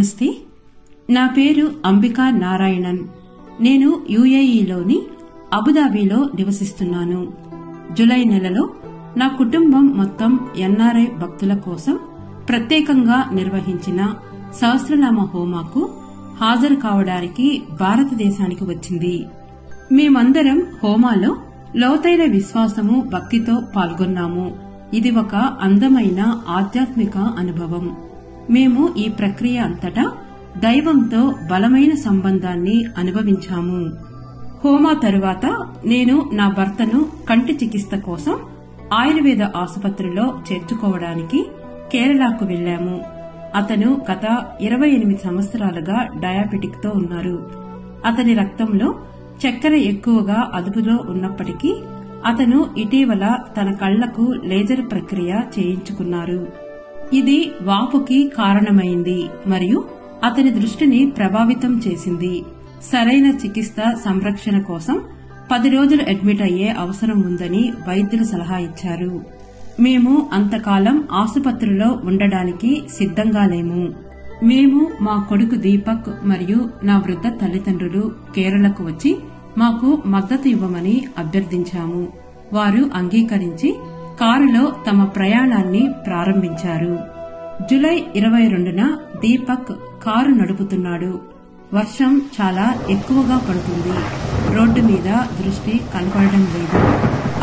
నమస్తే. నా పేరు అంబికా నారాయణన్. నేను యుఏఈలోని అబుదాబిలో నివసిస్తున్నాను. జులై నెలలో నా కుటుంబం మొత్తం ఎన్ఆర్ఐ భక్తుల కోసం ప్రత్యేకంగా నిర్వహించిన సహస్రనామ హోమాకు హాజరు కావడానికి భారతదేశానికి వచ్చింది. మేమందరం హోమాలో లోతైన విశ్వాసము, భక్తితో పాల్గొన్నాము. ఇది ఒక అందమైన ఆధ్యాత్మిక అనుభవం. మేము ఈ ప్రక్రియ అంతటా దైవంతో బలమైన సంబంధాన్ని అనుభవించాము. హోమా తరువాత నేను నా భర్తను కంటి చికిత్స కోసం ఆయుర్వేద ఆసుపత్రిలో చేర్చుకోవడానికి కేరళకు వెళ్లాము. అతను గత 28 సంవత్సరాలుగా డయాబెటిక్ తో ఉన్నారు. అతని రక్తంలో చక్కెర ఎక్కువగా అదుపులో ఉన్నప్పటికీ అతను ఇటీవల తన కళ్లకు లేజర్ ప్రక్రియ చేయించుకున్నారు. ఇది వాపుకి కారణమైంది మరియు అతని దృష్టిని ప్రభావితం చేసింది. సరైన చికిత్స సంరక్షణ కోసం 10 రోజులు అడ్మిట్ అయ్యే అవసరం ఉందని వైద్యులు సలహా ఇచ్చారు. మేము అంతకాలం ఆసుపత్రిలో ఉండడానికి సిద్దంగా లేము. మేము, మా కొడుకు దీపక్ మరియు నా వృద్ధ తల్లిదండ్రులు కేరళకు వచ్చి మాకు మద్దతు ఇవ్వమని అభ్యర్థించాము. వారు అంగీకరించి కారులో తమ ప్రయాణాన్ని ప్రారంభించారు. జులై 22న దీపక్ కారు నడుపుతున్నాడు. వర్షం చాలా ఎక్కువగా పడుతుంది. రోడ్డు మీద దృష్టి కనపడడం లేదు.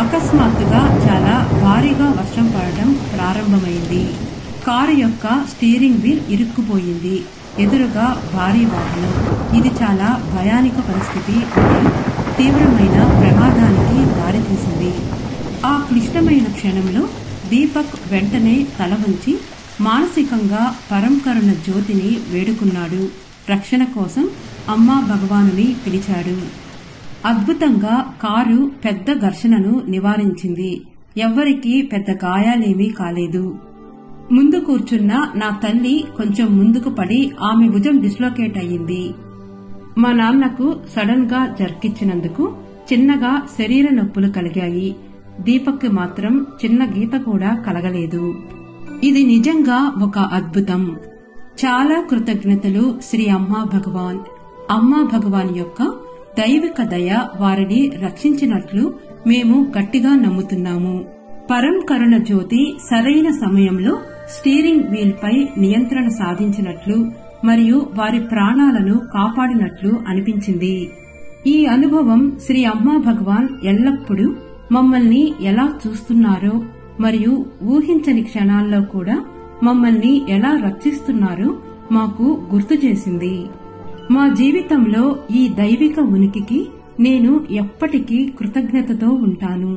అకస్మాత్తుగా చాలా భారీగా వర్షం పడడం ప్రారంభమైంది. కారు యొక్క స్టీరింగ్ వీల్ ఇరుక్కుపోయింది. ఎదురుగా భారీ వాహనం. ఇది చాలా భయానక పరిస్థితి మరియు తీవ్రమైన ప్రమాదానికి దారితీసింది. ఆ క్లిష్టమైన క్షణంలో దీపక్ వెంటనే తల వంచి మానసికంగా పరంకరుణ జ్యోతిని వేడుకున్నాడు. రక్షణ కోసం అమ్మా భగవానుని పిలిచాడు. అద్భుతంగా కారు పెద్ద ఘర్షణను నివారించింది. ఎవ్వరికీ పెద్ద గాయాలేమీ కాలేదు. ముందు కూర్చున్న నా తల్లి కొంచెం ముందుకు పడి ఆమె భుజం డిస్లోకేట్ అయ్యింది. మా నాన్నకు సడన్ గా జర్కిచ్చినందుకు చిన్నగా శరీర నొప్పులు కలిగాయి. దీపక్ మాత్రం చిన్న గీత కూడా కలగలేదు. ఇది నిజంగా ఒక అద్భుతం. చాలా కృతజ్ఞతలు శ్రీ అమ్మా భగవాన్. అమ్మా భగవాన్ యొక్క దైవిక దయ వారిని రక్షించినట్లు మేము గట్టిగా నమ్ముతున్నాము. పరం కరుణ జ్యోతి సరైన సమయంలో స్టీరింగ్ వీల్ పై నియంత్రణ సాధించినట్లు మరియు వారి ప్రాణాలను కాపాడినట్లు అనిపించింది. ఈ అనుభవం శ్రీ అమ్మా భగవాన్ ఎల్లప్పుడూ మమ్మల్ని ఎలా చూస్తున్నారో మరియు ఊహించని క్షణాల్లో కూడా మమ్మల్ని ఎలా రక్షిస్తున్నారో మాకు గుర్తు చేసింది. మా జీవితంలో ఈ దైవిక ఉనికికి నేను ఎప్పటికీ కృతజ్ఞతతో ఉంటాను.